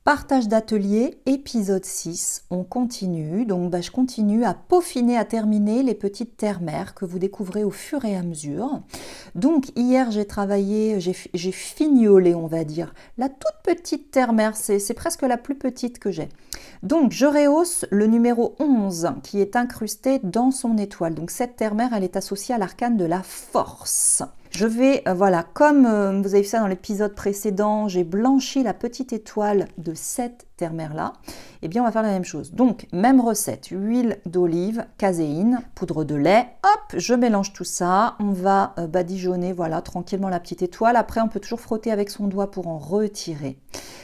Partage d'atelier, épisode 6, on continue. Donc je continue à peaufiner, à terminer les petites terres-mères que vous découvrez au fur et à mesure. Donc hier j'ai travaillé, j'ai fignolé on va dire, la toute petite terre-mère, c'est presque la plus petite que j'ai. Donc je rehausse le numéro 11 qui est incrusté dans son étoile. Donc cette terre-mère elle est associée à l'arcane de la force. Je vais, voilà, comme vous avez vu ça dans l'épisode précédent, j'ai blanchi la petite étoile de cette terre-mère-là. Eh bien, on va faire la même chose. Donc, même recette, huile d'olive, caséine, poudre de lait. Hop, je mélange tout ça. On va badigeonner, voilà, tranquillement la petite étoile. Après, on peut toujours frotter avec son doigt pour en retirer.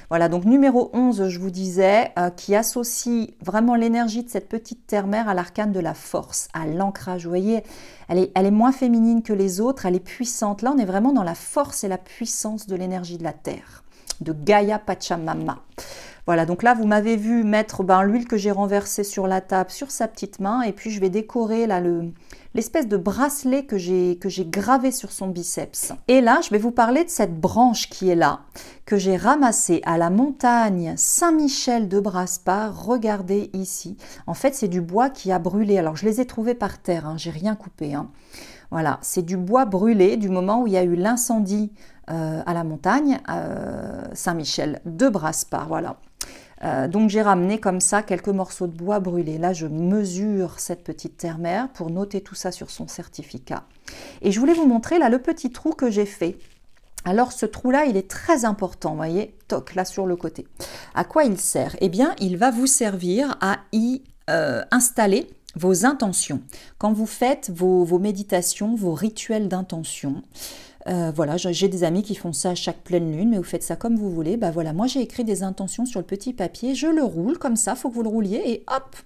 Voilà, donc numéro 11, je vous disais, qui associe vraiment l'énergie de cette petite terre-mère à l'arcane de la force, à l'ancrage. Vous voyez, elle est moins féminine que les autres, elle est puissante. Là, on est vraiment dans la force et la puissance de l'énergie de la terre, de Gaïa Pachamama. Voilà, donc là, vous m'avez vu mettre l'huile que j'ai renversée sur la table, sur sa petite main, et puis je vais décorer là l'espèce de bracelet que j'ai gravé sur son biceps. Et là, je vais vous parler de cette branche qui est là, que j'ai ramassée à la montagne Saint-Michel de Brasparts. Regardez ici. En fait, c'est du bois qui a brûlé. Alors, je les ai trouvés par terre, hein, j'ai rien coupé. Hein. Voilà, c'est du bois brûlé du moment où il y a eu l'incendie à la montagne Saint-Michel de Brasparts. Voilà. Donc j'ai ramené comme ça quelques morceaux de bois brûlés. Là je mesure cette petite terre-mère pour noter tout ça sur son certificat. Et je voulais vous montrer là le petit trou que j'ai fait. Alors ce trou là il est très important, vous voyez, toc là sur le côté. À quoi il sert? Eh bien il va vous servir à y installer vos intentions. Quand vous faites vos méditations, vos rituels d'intention. Voilà, j'ai des amis qui font ça à chaque pleine lune, mais vous faites ça comme vous voulez. Voilà, moi j'ai écrit des intentions sur le petit papier, je le roule comme ça, il faut que vous le rouliez et hop,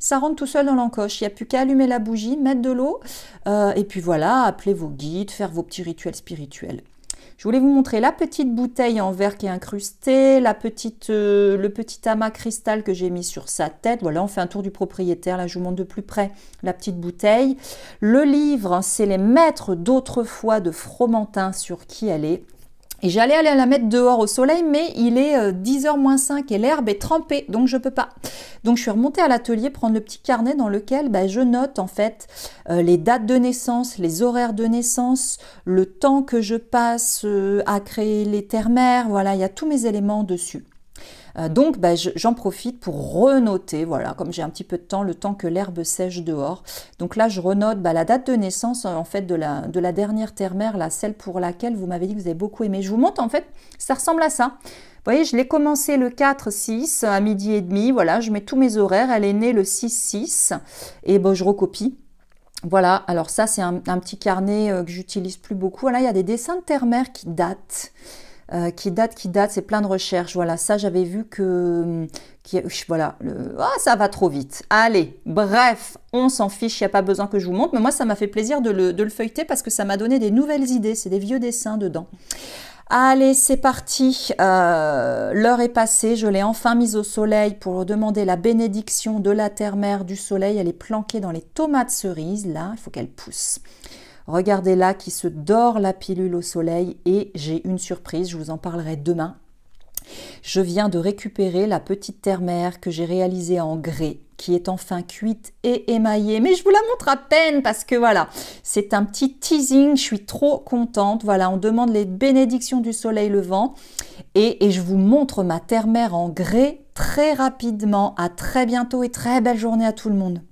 ça rentre tout seul dans l'encoche. Il n'y a plus qu'à allumer la bougie, mettre de l'eau et puis voilà, appeler vos guides, faire vos petits rituels spirituels. Je voulais vous montrer la petite bouteille en verre qui est incrustée, le petit amas cristal que j'ai mis sur sa tête. Voilà, on fait un tour du propriétaire. Là, je vous montre de plus près la petite bouteille. Le livre, c'est les maîtres d'autrefois de Fromentin sur qui elle est. Et j'allais aller la mettre dehors au soleil, mais il est 10h moins 5 et l'herbe est trempée, donc je ne peux pas. Donc je suis remontée à l'atelier prendre le petit carnet dans lequel je note en fait les dates de naissance, les horaires de naissance, le temps que je passe à créer les terres-mères, voilà, il y a tous mes éléments dessus. Donc j'en profite pour renoter, voilà, comme j'ai un petit peu de temps, le temps que l'herbe sèche dehors. Donc là, je renote la date de naissance en fait de la dernière terre-mère, celle pour laquelle vous m'avez dit que vous avez beaucoup aimé. Je vous montre en fait, ça ressemble à ça. Vous voyez, je l'ai commencé le 4-6 à midi et demi, voilà, je mets tous mes horaires, elle est née le 6-6 et je recopie. Voilà, alors ça c'est un petit carnet que j'utilise plus beaucoup. Là, il y a des dessins de terre-mère qui datent. C'est plein de recherches. Voilà, ça j'avais vu voilà, ça va trop vite. Allez, bref, on s'en fiche, il n'y a pas besoin que je vous montre, mais moi ça m'a fait plaisir de le feuilleter parce que ça m'a donné des nouvelles idées, c'est des vieux dessins dedans. Allez, c'est parti, l'heure est passée, je l'ai enfin mise au soleil pour demander la bénédiction de la terre-mère du soleil. Elle est planquée dans les tomates cerises, là, il faut qu'elle pousse. Regardez là qui se dort la pilule au soleil et j'ai une surprise, je vous en parlerai demain. Je viens de récupérer la petite terre-mère que j'ai réalisée en grès, qui est enfin cuite et émaillée. Mais je vous la montre à peine parce que voilà, c'est un petit teasing, je suis trop contente. Voilà, on demande les bénédictions du soleil levant et je vous montre ma terre-mère en grès très rapidement. À très bientôt et très belle journée à tout le monde.